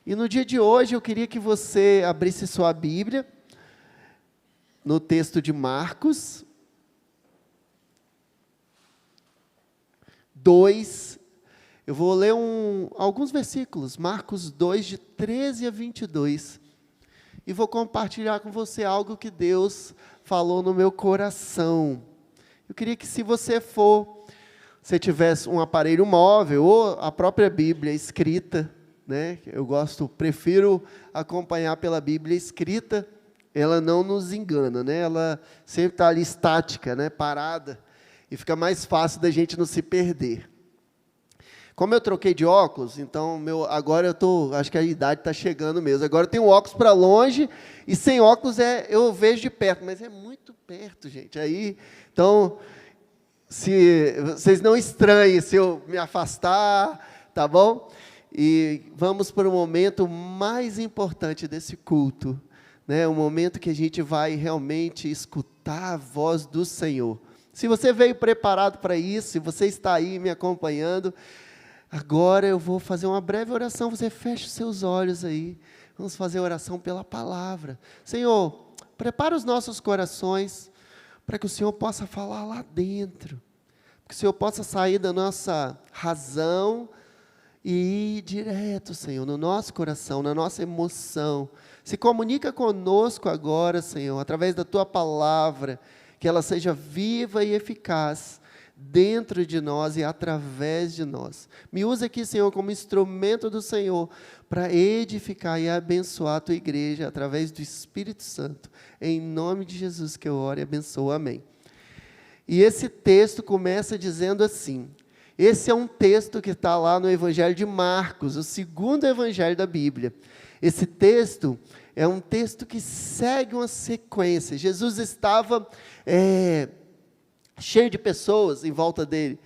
E no dia de hoje eu queria que você abrisse sua Bíblia no texto de Marcos 2. Eu vou ler alguns versículos, Marcos 2, de 13 a 22. E vou compartilhar com você algo que Deus falou no meu coração. Eu queria que, se você tivesse um aparelho móvel ou a própria Bíblia escrita, né? Prefiro acompanhar pela Bíblia escrita. Ela não nos engana, né? Ela sempre está ali estática, né? Parada, e fica mais fácil da gente não se perder. Como eu troquei de óculos, então agora acho que a idade está chegando mesmo. Agora eu tenho óculos para longe, e sem óculos eu vejo de perto, mas é muito perto, gente. Então, se vocês não estranhem se eu me afastar, tá bom? E vamos para o momento mais importante desse culto, né? O momento que a gente vai realmente escutar a voz do Senhor. Se você veio preparado para isso, se você está aí me acompanhando, agora eu vou fazer uma breve oração. Você fecha os seus olhos aí. Vamos fazer oração pela palavra. Senhor, prepara os nossos corações para que o Senhor possa falar lá dentro. Que o Senhor possa sair da nossa razão e ir direto, Senhor, no nosso coração, na nossa emoção. Se comunica conosco agora, Senhor, através da Tua palavra, que ela seja viva e eficaz dentro de nós e através de nós. Me usa aqui, Senhor, como instrumento do Senhor para edificar e abençoar a Tua igreja através do Espírito Santo. Em nome de Jesus que eu oro e abençoo. Amém. E esse texto começa dizendo assim. Esse é um texto que está lá no Evangelho de Marcos, o segundo evangelho da Bíblia. Esse texto é um texto que segue uma sequência. Jesus estava cheio de pessoas em volta dele.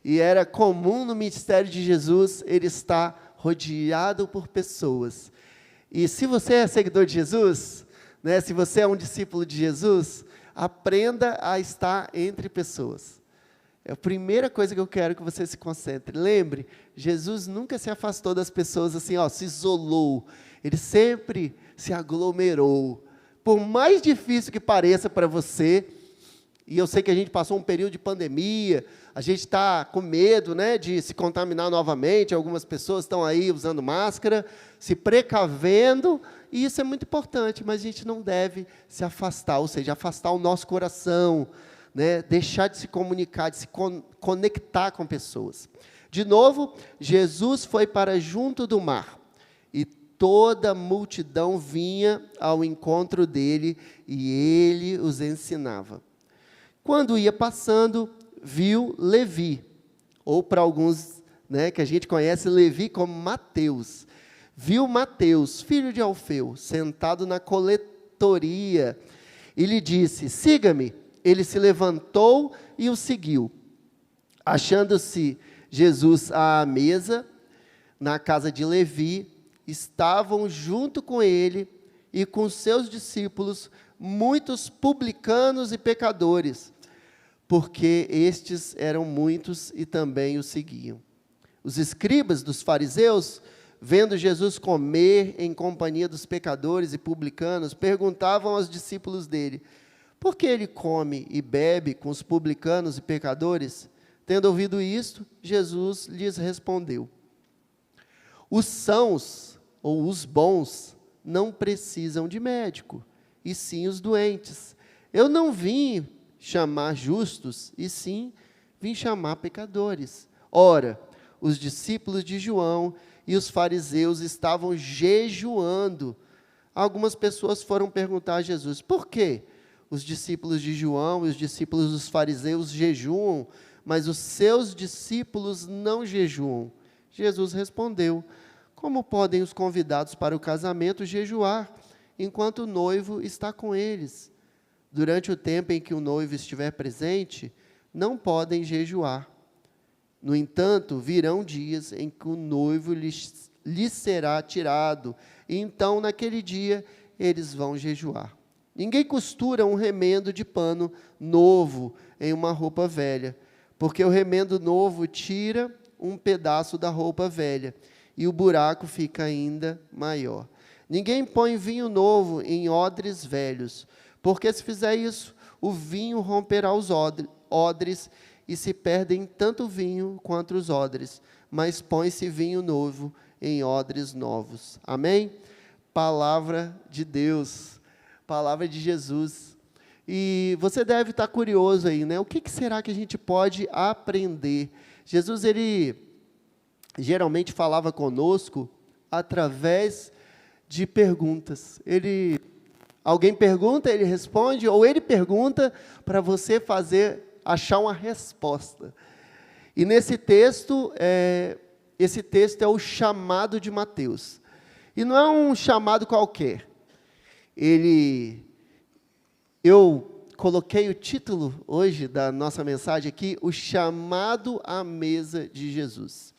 E era comum no ministério de Jesus ele estar rodeado por pessoas. E se você é seguidor de Jesus, né, se você é um discípulo de Jesus, aprenda a estar entre pessoas. É a primeira coisa que eu quero que você se concentre. Lembre, Jesus nunca se afastou das pessoas assim, se isolou. Ele sempre se aglomerou. Por mais difícil que pareça para você, e eu sei que a gente passou um período de pandemia, a gente está com medo, né, de se contaminar novamente, algumas pessoas estão aí usando máscara, se precavendo, e isso é muito importante, mas a gente não deve se afastar, ou seja, afastar o nosso coração, né, deixar de se comunicar, de se conectar com pessoas. De novo, Jesus foi para junto do mar, e toda a multidão vinha ao encontro dele, e ele os ensinava. Quando ia passando, viu Levi, ou para alguns, né, que a gente conhece Levi como Mateus. Viu Mateus, filho de Alfeu, sentado na coletoria, e lhe disse: siga-me. Ele se levantou e o seguiu. Achando-se Jesus à mesa, na casa de Levi, estavam junto com ele e com seus discípulos muitos publicanos e pecadores, porque estes eram muitos e também o seguiam. Os escribas dos fariseus, vendo Jesus comer em companhia dos pecadores e publicanos, perguntavam aos discípulos dele: por que ele come e bebe com os publicanos e pecadores? Tendo ouvido isto, Jesus lhes respondeu: os sãos, ou os bons, não precisam de médico, e sim os doentes. Eu não vim chamar justos, e sim vim chamar pecadores. Ora, os discípulos de João e os fariseus estavam jejuando. Algumas pessoas foram perguntar a Jesus: por quê? Os discípulos de João e os discípulos dos fariseus jejuam, mas os seus discípulos não jejuam. Jesus respondeu: como podem os convidados para o casamento jejuar, enquanto o noivo está com eles? Durante o tempo em que o noivo estiver presente, não podem jejuar. No entanto, virão dias em que o noivo lhes será tirado, e então, naquele dia, eles vão jejuar. Ninguém costura um remendo de pano novo em uma roupa velha, porque o remendo novo tira um pedaço da roupa velha, e o buraco fica ainda maior. Ninguém põe vinho novo em odres velhos, porque se fizer isso, o vinho romperá os odres e se perdem tanto o vinho quanto os odres, mas põe-se vinho novo em odres novos. Amém? Palavra de Deus, palavra de Jesus. E você deve estar curioso aí, né? O que será que a gente pode aprender? Jesus, ele geralmente falava conosco através de perguntas. Alguém pergunta, ele responde, ou ele pergunta para você achar uma resposta. E nesse texto, esse texto é o chamado de Mateus. E não é um chamado qualquer. Eu coloquei o título hoje da nossa mensagem aqui, o chamado à mesa de Jesus.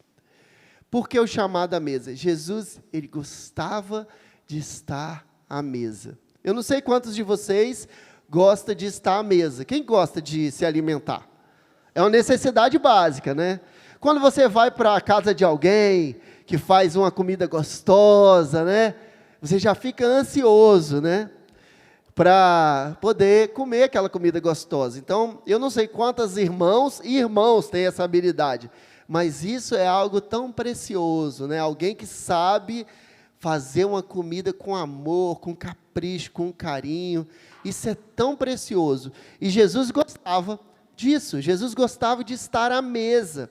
Por que o chamado à mesa? Jesus, ele gostava de estar à mesa. Eu não sei quantos de vocês gostam de estar à mesa. Quem gosta de se alimentar? É uma necessidade básica, né? Quando você vai para a casa de alguém que faz uma comida gostosa, né? Você já fica ansioso, né? Para poder comer aquela comida gostosa. Então, eu não sei quantas irmãos e irmãos têm essa habilidade, mas isso é algo tão precioso, né? Alguém que sabe fazer uma comida com amor, com capricho, com carinho. Isso é tão precioso. E Jesus gostava disso. Jesus gostava de estar à mesa.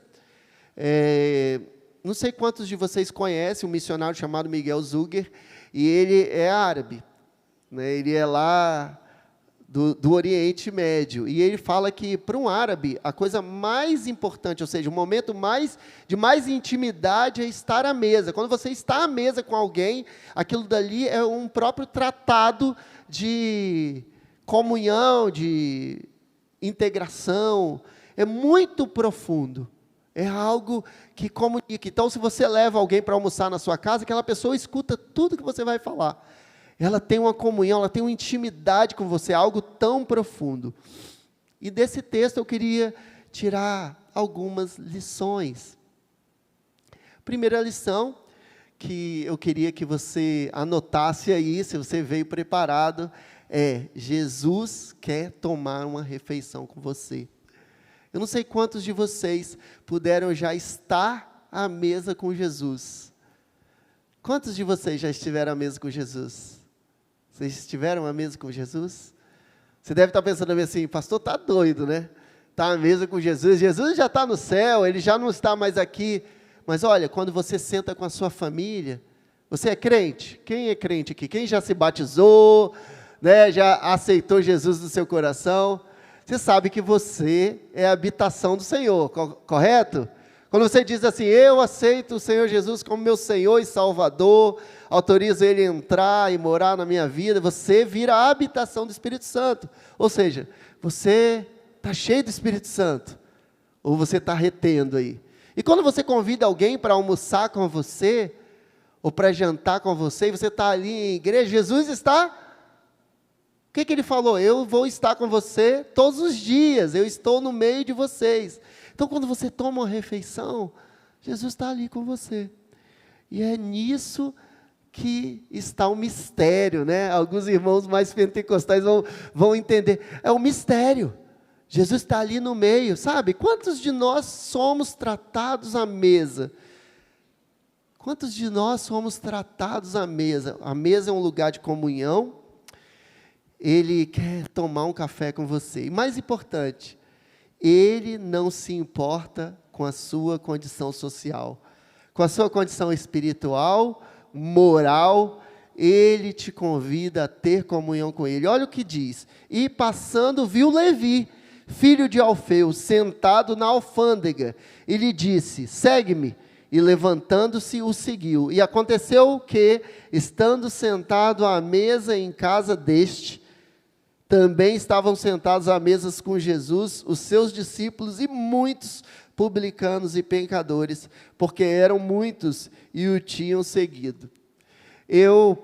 Não sei quantos de vocês conhecem um missionário chamado Miguel Zuger, e ele é árabe, né? Ele é lá do Oriente Médio, e ele fala que, para um árabe, a coisa mais importante, ou seja, o momento de mais intimidade é estar à mesa. Quando você está à mesa com alguém, aquilo dali é um próprio tratado de comunhão, de integração, é muito profundo, é algo que comunica. Então, se você leva alguém para almoçar na sua casa, aquela pessoa escuta tudo que você vai falar. Ela tem uma comunhão, ela tem uma intimidade com você, algo tão profundo. E desse texto eu queria tirar algumas lições. Primeira lição, que eu queria que você anotasse aí, se você veio preparado, Jesus quer tomar uma refeição com você. Eu não sei quantos de vocês puderam já estar à mesa com Jesus. Quantos de vocês já estiveram à mesa com Jesus? Vocês estiveram à mesa com Jesus? Você deve estar pensando assim, pastor, está doido, né? Está à mesa com Jesus, Jesus já está no céu, ele já não está mais aqui. Mas olha, quando você senta com a sua família, você é crente? Quem é crente aqui? Quem já se batizou, né? Já aceitou Jesus no seu coração? Você sabe que você é a habitação do Senhor, correto? Quando você diz assim, eu aceito o Senhor Jesus como meu Senhor e Salvador, autorizo Ele a entrar e morar na minha vida, você vira a habitação do Espírito Santo. Ou seja, você está cheio do Espírito Santo, ou você está retendo aí. E quando você convida alguém para almoçar com você, ou para jantar com você, e você está ali em igreja, Jesus está... O que Ele falou? Eu vou estar com você todos os dias, eu estou no meio de vocês. Então, quando você toma uma refeição, Jesus está ali com você. E é nisso que está o mistério, né? Alguns irmãos mais pentecostais vão entender. É o mistério. Jesus está ali no meio, sabe? Quantos de nós somos tratados à mesa? Quantos de nós somos tratados à mesa? A mesa é um lugar de comunhão. Ele quer tomar um café com você. E mais importante, Ele não se importa com a sua condição social, com a sua condição espiritual, moral. Ele te convida a ter comunhão com Ele. Olha o que diz. E passando, viu Levi, filho de Alfeu, sentado na alfândega. E lhe disse, segue-me. E levantando-se, o seguiu. E aconteceu que, estando sentado à mesa em casa deste, também estavam sentados à mesa com Jesus, os seus discípulos e muitos publicanos e pecadores, porque eram muitos e o tinham seguido.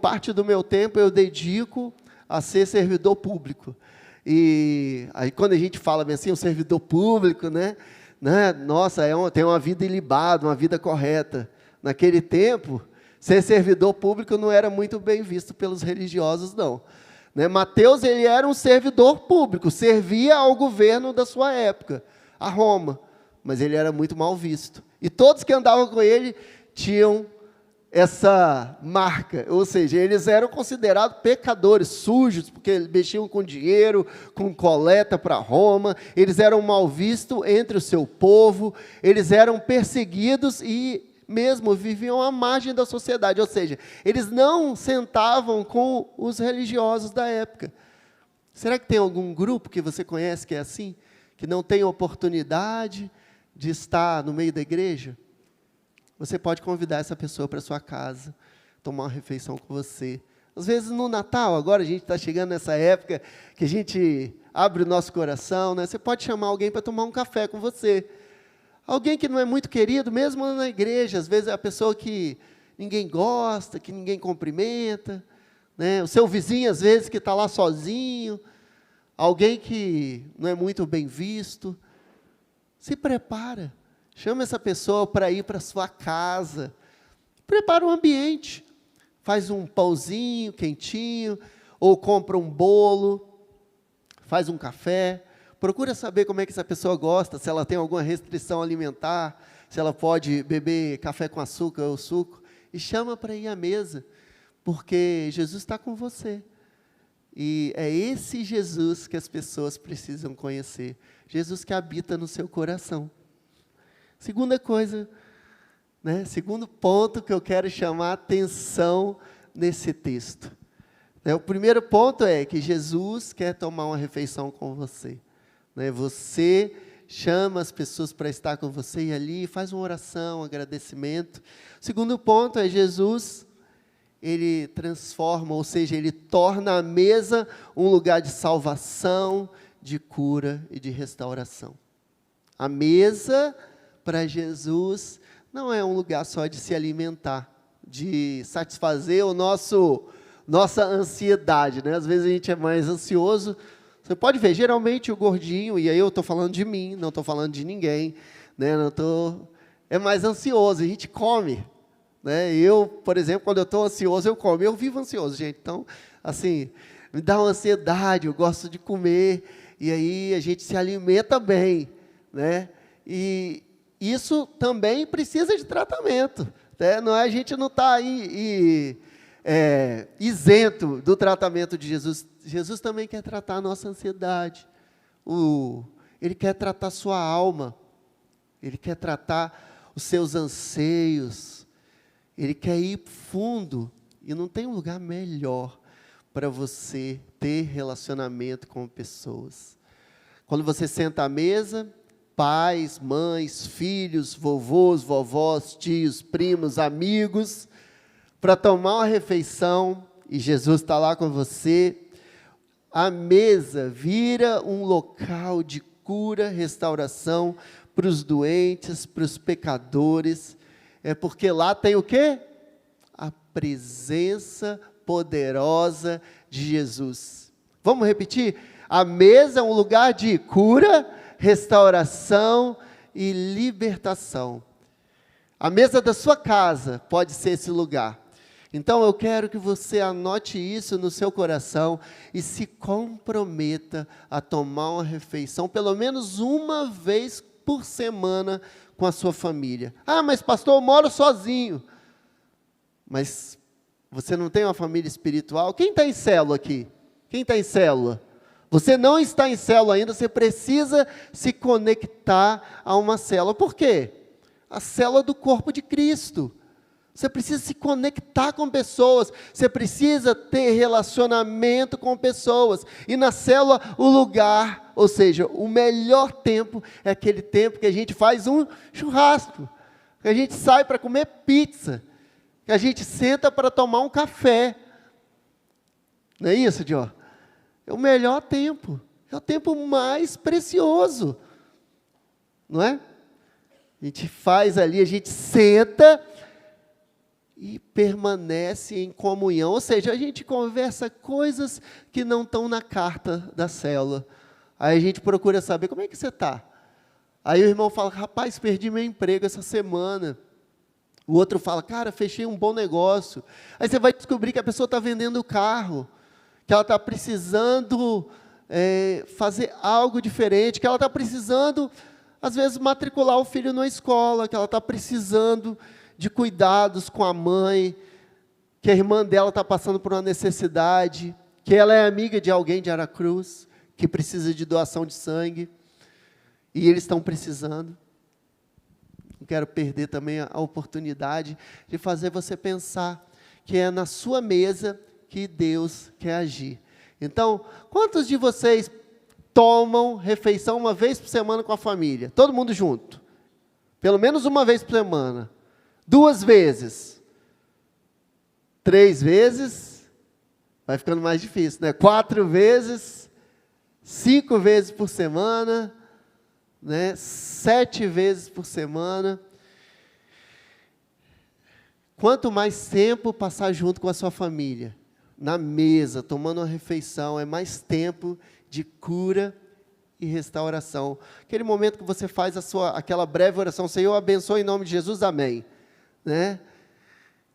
Parte do meu tempo eu dedico a ser servidor público. E aí quando a gente fala bem assim, o servidor público, né? Nossa, tem uma vida ilibada, uma vida correta. Naquele tempo, ser servidor público não era muito bem visto pelos religiosos, não. Né? Mateus, ele era um servidor público, servia ao governo da sua época, a Roma, mas ele era muito mal visto. E todos que andavam com ele tinham essa marca, ou seja, eles eram considerados pecadores, sujos, porque mexiam com dinheiro, com coleta para Roma, eles eram mal vistos entre o seu povo, eles eram perseguidos e mesmo viviam à margem da sociedade, ou seja, eles não sentavam com os religiosos da época. Será que tem algum grupo que você conhece que é assim? Que não tem oportunidade de estar no meio da igreja? Você pode convidar essa pessoa para sua casa, tomar uma refeição com você. Às vezes no Natal, agora a gente está chegando nessa época que a gente abre o nosso coração, né? Você pode chamar alguém para tomar um café com você. Alguém que não é muito querido, mesmo na igreja, às vezes é a pessoa que ninguém gosta, que ninguém cumprimenta, né? O seu vizinho, às vezes, que está lá sozinho, alguém que não é muito bem visto. Se prepara. Chama essa pessoa para ir para a sua casa. Prepara um ambiente. Faz um pãozinho quentinho, ou compra um bolo, faz um café. Procura saber como é que essa pessoa gosta, se ela tem alguma restrição alimentar, se ela pode beber café com açúcar ou suco. E chama para ir à mesa, porque Jesus está com você. E é esse Jesus que as pessoas precisam conhecer. Jesus que habita no seu coração. Segunda coisa, né? Segundo ponto que eu quero chamar a atenção nesse texto. O primeiro ponto é que Jesus quer tomar uma refeição com você. Né? Você chama as pessoas para estar com você e ali faz uma oração, um agradecimento. O segundo ponto é Jesus, ele transforma, ou seja, ele torna a mesa um lugar de salvação, de cura e de restauração. A mesa, para Jesus, não é um lugar só de se alimentar, de satisfazer nossa ansiedade, né? Às vezes a gente é mais ansioso. Você pode ver, geralmente o gordinho, e aí eu estou falando de mim, não estou falando de ninguém, né? É mais ansioso, a gente come. Né? Eu, por exemplo, quando eu estou ansioso, eu como. Eu vivo ansioso, gente. Então, assim, me dá uma ansiedade, eu gosto de comer, e aí a gente se alimenta bem, né? E isso também precisa de tratamento, né? A gente não está aí isento do tratamento de Jesus. Jesus também quer tratar a nossa ansiedade. Ele quer tratar a sua alma. Ele quer tratar os seus anseios. Ele quer ir fundo. E não tem um lugar melhor para você ter relacionamento com pessoas. Quando você senta à mesa, pais, mães, filhos, vovôs, vovós, tios, primos, amigos, para tomar uma refeição, e Jesus está lá com você, a mesa vira um local de cura, restauração para os doentes, para os pecadores, porque lá tem o quê? A presença poderosa de Jesus. Vamos repetir? A mesa é um lugar de cura, restauração e libertação. A mesa da sua casa pode ser esse lugar. Então eu quero que você anote isso no seu coração e se comprometa a tomar uma refeição, pelo menos uma vez por semana com a sua família. Ah, mas pastor, eu moro sozinho. Mas você não tem uma família espiritual? Quem está em célula aqui? Quem está em célula? Você não está em célula ainda, você precisa se conectar a uma célula. Por quê? A célula do corpo de Cristo. Você precisa se conectar com pessoas, você precisa ter relacionamento com pessoas. E na célula, o lugar, ou seja, o melhor tempo é aquele tempo que a gente faz um churrasco, que a gente sai para comer pizza, que a gente senta para tomar um café. Não é isso, Dió? É o melhor tempo, é o tempo mais precioso, não é? A gente faz ali, a gente senta e permanece em comunhão, ou seja, a gente conversa coisas que não estão na carta da célula. Aí a gente procura saber, como é que você está? Aí o irmão fala, rapaz, perdi meu emprego essa semana. O outro fala, cara, fechei um bom negócio. Aí você vai descobrir que a pessoa está vendendo o carro, que ela está precisando fazer algo diferente, que ela está precisando, às vezes, matricular o filho na escola, que ela está precisando de cuidados com a mãe, que a irmã dela está passando por uma necessidade, que ela é amiga de alguém de Aracruz, que precisa de doação de sangue, e eles estão precisando. Não quero perder também a oportunidade de fazer você pensar que é na sua mesa que Deus quer agir. Então, quantos de vocês tomam refeição uma vez por semana com a família? Todo mundo junto. Pelo menos uma vez por semana. 2 vezes. 3 vezes. Vai ficando mais difícil, né? 4 vezes. 5 vezes por semana. Né? 7 vezes por semana. Quanto mais tempo passar junto com a sua família, na mesa, tomando uma refeição, é mais tempo de cura e restauração. Aquele momento que você faz aquela breve oração, Senhor, abençoe em nome de Jesus, amém. Né?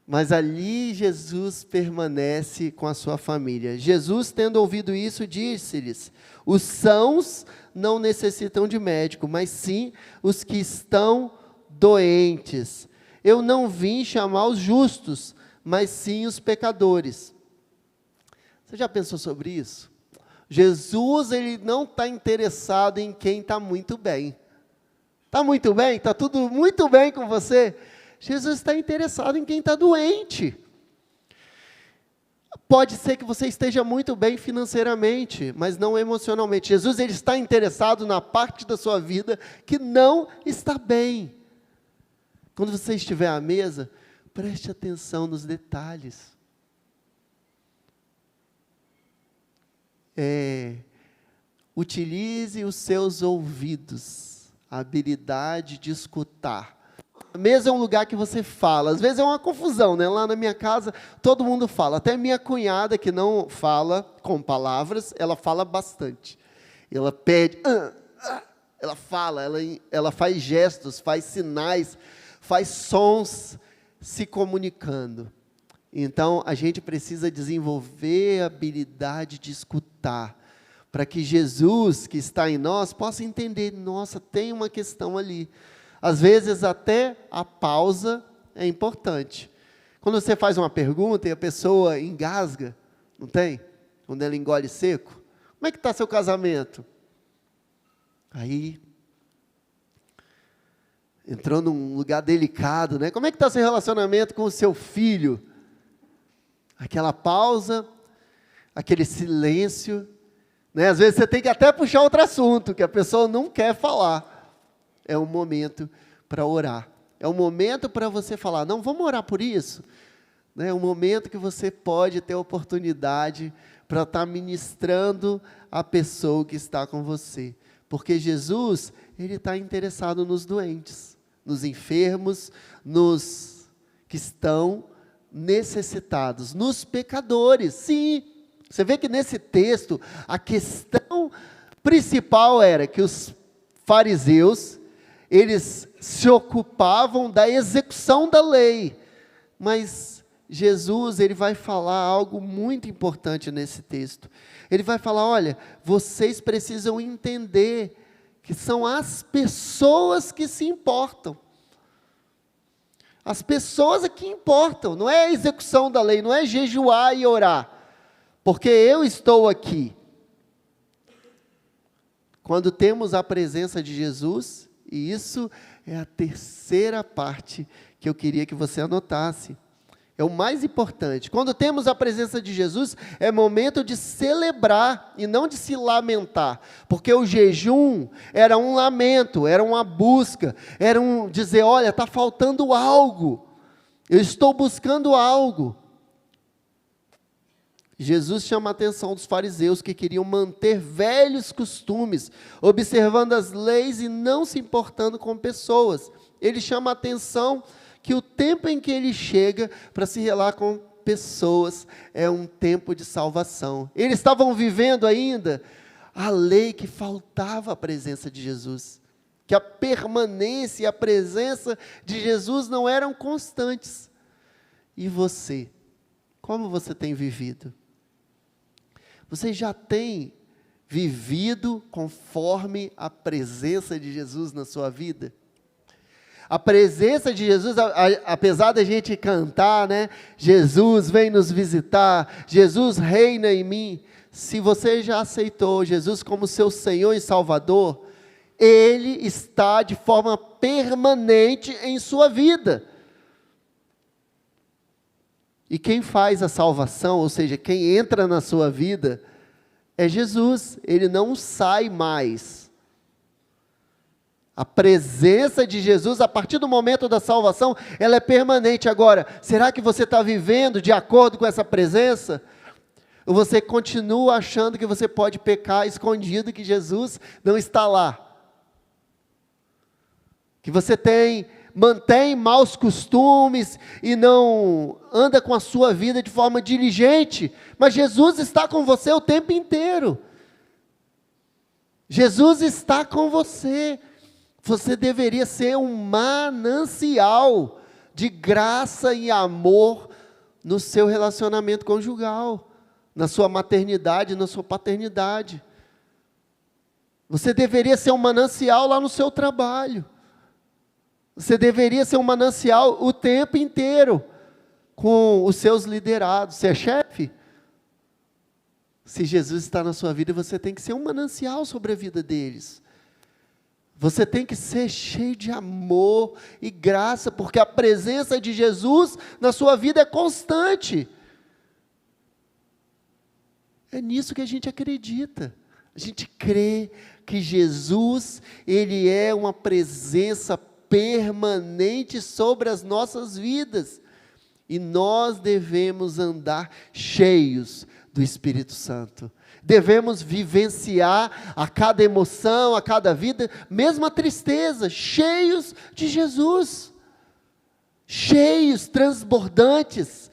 Mas ali Jesus permanece com a sua família. Jesus, tendo ouvido isso, disse-lhes, os sãos não necessitam de médico, mas sim os que estão doentes. Eu não vim chamar os justos, mas sim os pecadores. Você já pensou sobre isso? Jesus, ele não está interessado em quem está muito bem. Está muito bem? Está tudo muito bem com você? Jesus está interessado em quem está doente. Pode ser que você esteja muito bem financeiramente, mas não emocionalmente. Jesus, ele está interessado na parte da sua vida que não está bem. Quando você estiver à mesa, preste atenção nos detalhes. Utilize os seus ouvidos, a habilidade de escutar. A mesa é um lugar que você fala, às vezes é uma confusão, né? Lá na minha casa, todo mundo fala, até minha cunhada, que não fala com palavras, ela fala bastante. Ela pede, ela fala, ela faz gestos, faz sinais, faz sons se comunicando. Então, a gente precisa desenvolver a habilidade de escutar, para que Jesus, que está em nós, possa entender, nossa, tem uma questão ali. Às vezes, até a pausa é importante. Quando você faz uma pergunta e a pessoa engasga, não tem? Quando ela engole seco. Como é que está seu casamento? Aí, entrou num lugar delicado, né? Como é que está seu relacionamento com o seu filho? Aquela pausa, aquele silêncio, né? Às vezes você tem que até puxar outro assunto, que a pessoa não quer falar. É um momento para orar. É um momento para você falar, não, vamos orar por isso. Né? É um momento que você pode ter oportunidade para estar ministrando a pessoa que está com você. Porque Jesus, ele está interessado nos doentes, nos enfermos, nos que estão necessitados, nos pecadores. Sim, você vê que nesse texto, a questão principal era que os fariseus, eles se ocupavam da execução da lei, mas Jesus, ele vai falar algo muito importante nesse texto. Ele vai falar, olha, vocês precisam entender que são as pessoas que se importam. As pessoas é que importam, não é a execução da lei, não é jejuar e orar, porque eu estou aqui. Quando temos a presença de Jesus, e isso é a terceira parte que eu queria que você anotasse. É o mais importante. Quando temos a presença de Jesus, é momento de celebrar e não de se lamentar. Porque o jejum era um lamento, era uma busca, era um dizer, olha, está faltando algo. Eu estou buscando algo. Jesus chama a atenção dos fariseus que queriam manter velhos costumes, observando as leis e não se importando com pessoas. Ele chama a atenção que o tempo em que ele chega para se relacionar com pessoas é um tempo de salvação. Eles estavam vivendo ainda a lei que faltava a presença de Jesus, que a permanência e a presença de Jesus não eram constantes. E você? Como você tem vivido? Você já tem vivido conforme a presença de Jesus na sua vida? A presença de Jesus, apesar da gente cantar, né? Jesus vem nos visitar, Jesus reina em mim. Se você já aceitou Jesus como seu Senhor e Salvador, Ele está de forma permanente em sua vida. E quem faz a salvação, ou seja, quem entra na sua vida, é Jesus. Ele não sai mais. A presença de Jesus, a partir do momento da salvação, ela é permanente. Agora, será que você está vivendo de acordo com essa presença? Ou você continua achando que você pode pecar escondido, que Jesus não está lá? Que você mantém maus costumes e não anda com a sua vida de forma diligente, mas Jesus está com você o tempo inteiro. Jesus está com você. Você deveria ser um manancial de graça e amor no seu relacionamento conjugal, na sua maternidade, na sua paternidade. Você deveria ser um manancial lá no seu trabalho. Você deveria ser um manancial o tempo inteiro com os seus liderados. Você é chefe? Se Jesus está na sua vida, você tem que ser um manancial sobre a vida deles. Você tem que ser cheio de amor e graça, porque a presença de Jesus na sua vida é constante. É nisso que a gente acredita. A gente crê que Jesus, Ele é uma presença permanente sobre as nossas vidas. E nós devemos andar cheios do Espírito Santo. Devemos vivenciar a cada emoção, a cada vida, mesmo a tristeza, cheios de Jesus. Cheios, transbordantes,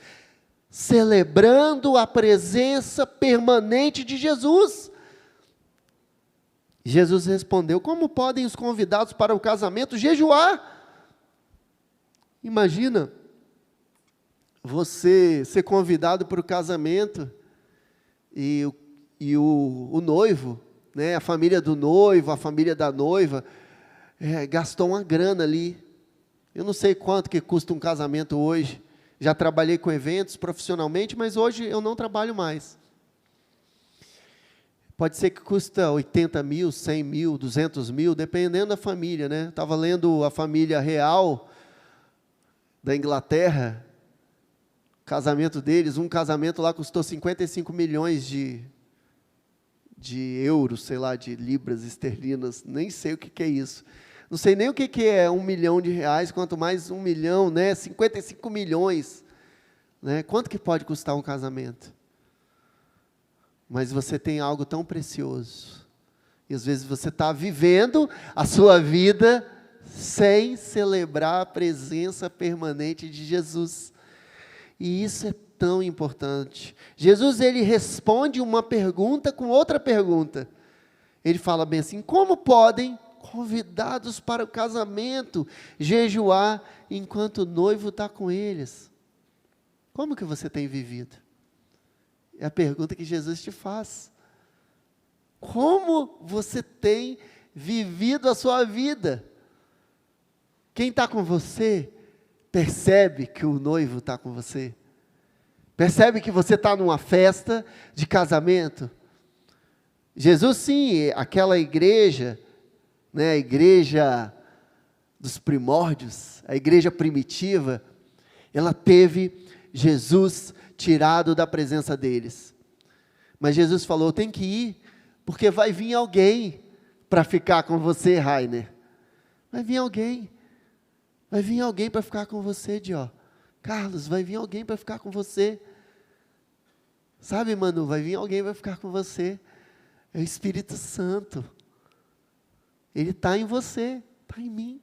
celebrando a presença permanente de Jesus. Jesus respondeu: como podem os convidados para o casamento jejuar? Imagina você ser convidado para o casamento e o noivo, né, a família do noivo, a família da noiva, gastou uma grana ali. Eu não sei quanto que custa um casamento hoje. Já trabalhei com eventos profissionalmente, mas hoje eu não trabalho mais. Pode ser que custa 80 mil, 100 mil, 200 mil, dependendo da família, né? Estava lendo a família real da Inglaterra, o casamento deles, um casamento lá custou 55 milhões de euros, sei lá, de libras esterlinas, nem sei o que é isso. Não sei nem o que é 1 milhão de reais, quanto mais 1 milhão, né? 55 milhões. Né? Quanto que pode custar um casamento? Mas você tem algo tão precioso. E às vezes você está vivendo a sua vida sem celebrar a presença permanente de Jesus. E isso é tão importante. Jesus, ele responde uma pergunta com outra pergunta. Ele fala bem assim: como podem convidados para o casamento jejuar enquanto o noivo está com eles? Como que você tem vivido? É a pergunta que Jesus te faz. Como você tem vivido a sua vida? Quem está com você percebe que o noivo está com você? Percebe que você está numa festa de casamento? Jesus, sim, aquela igreja, né, a igreja dos primórdios, a igreja primitiva, ela teve Jesus tirado da presença deles. Mas Jesus falou: tem que ir, porque vai vir alguém para ficar com você, Rainer. Vai vir alguém para ficar com você, Dio. Carlos, vai vir alguém para ficar com você. Sabe, Manu, vai vir alguém para ficar com você. É o Espírito Santo. Ele está em você, está em mim.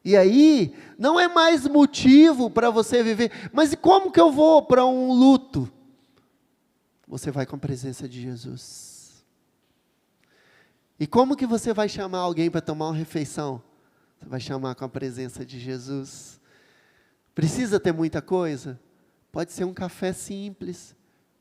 E aí, não é mais motivo para você viver. Mas e como que eu vou para um luto? Você vai com a presença de Jesus. E como que você vai chamar alguém para tomar uma refeição? Você vai chamar com a presença de Jesus. Precisa ter muita coisa? Pode ser um café simples,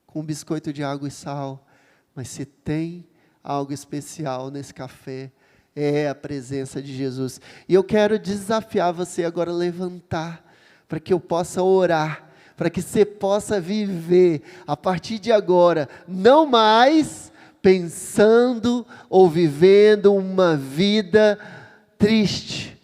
com um biscoito de água e sal. Mas se tem algo especial nesse café, é a presença de Jesus. E eu quero desafiar você agora a levantar, para que eu possa orar, para que você possa viver, a partir de agora, não mais pensando ou vivendo uma vida triste,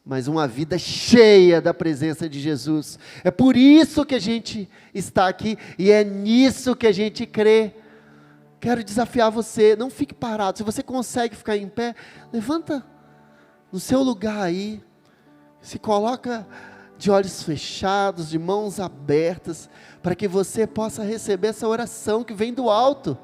mas uma vida cheia da presença de Jesus. É por isso que a gente está aqui, e é nisso que a gente crê. Quero desafiar você, não fique parado. Se você consegue ficar em pé, levanta no seu lugar aí, se coloca de olhos fechados, de mãos abertas, para que você possa receber essa oração que vem do alto.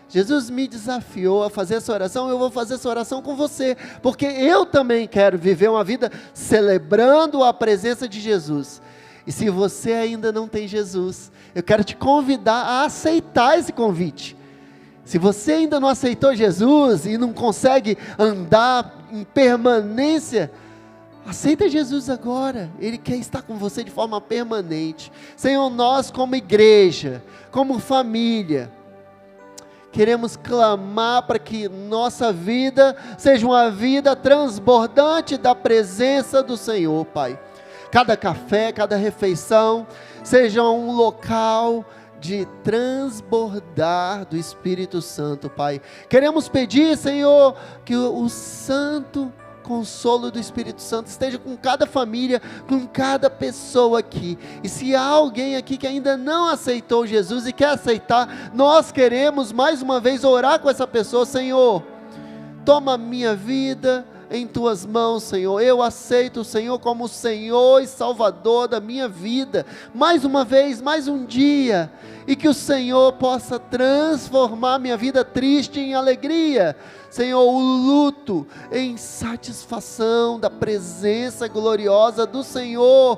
Jesus me desafiou a fazer essa oração, eu vou fazer essa oração com você, porque eu também quero viver uma vida celebrando a presença de Jesus. E se você ainda não tem Jesus, eu quero te convidar a aceitar esse convite. Se você ainda não aceitou Jesus e não consegue andar em permanência, aceita Jesus agora. Ele quer estar com você de forma permanente. Senhor, nós como igreja, como família, queremos clamar para que nossa vida seja uma vida transbordante da presença do Senhor, Pai. Cada café, cada refeição, seja um local de transbordar do Espírito Santo, Pai. Queremos pedir, Senhor, que o santo consolo do Espírito Santo esteja com cada família, com cada pessoa aqui. E se há alguém aqui que ainda não aceitou Jesus e quer aceitar, nós queremos mais uma vez orar com essa pessoa. Senhor, toma a minha vida em tuas mãos, Senhor. Eu aceito o Senhor como o Senhor e Salvador da minha vida, mais uma vez, mais um dia, e que o Senhor possa transformar minha vida triste em alegria, Senhor, o luto em satisfação da presença gloriosa do Senhor.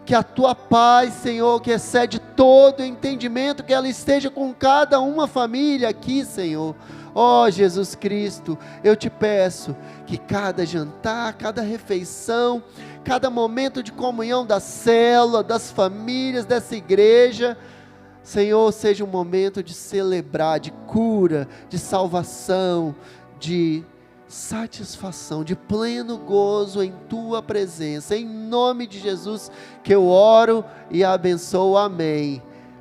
Que a tua paz, Senhor, que excede todo entendimento, que ela esteja com cada uma família aqui, Senhor. Ó Jesus Cristo, eu te peço que cada jantar, cada refeição, cada momento de comunhão da célula, das famílias, dessa igreja, Senhor, seja um momento de celebrar, de cura, de salvação, de satisfação, de pleno gozo em tua presença. Em nome de Jesus que eu oro e abençoo. Amém.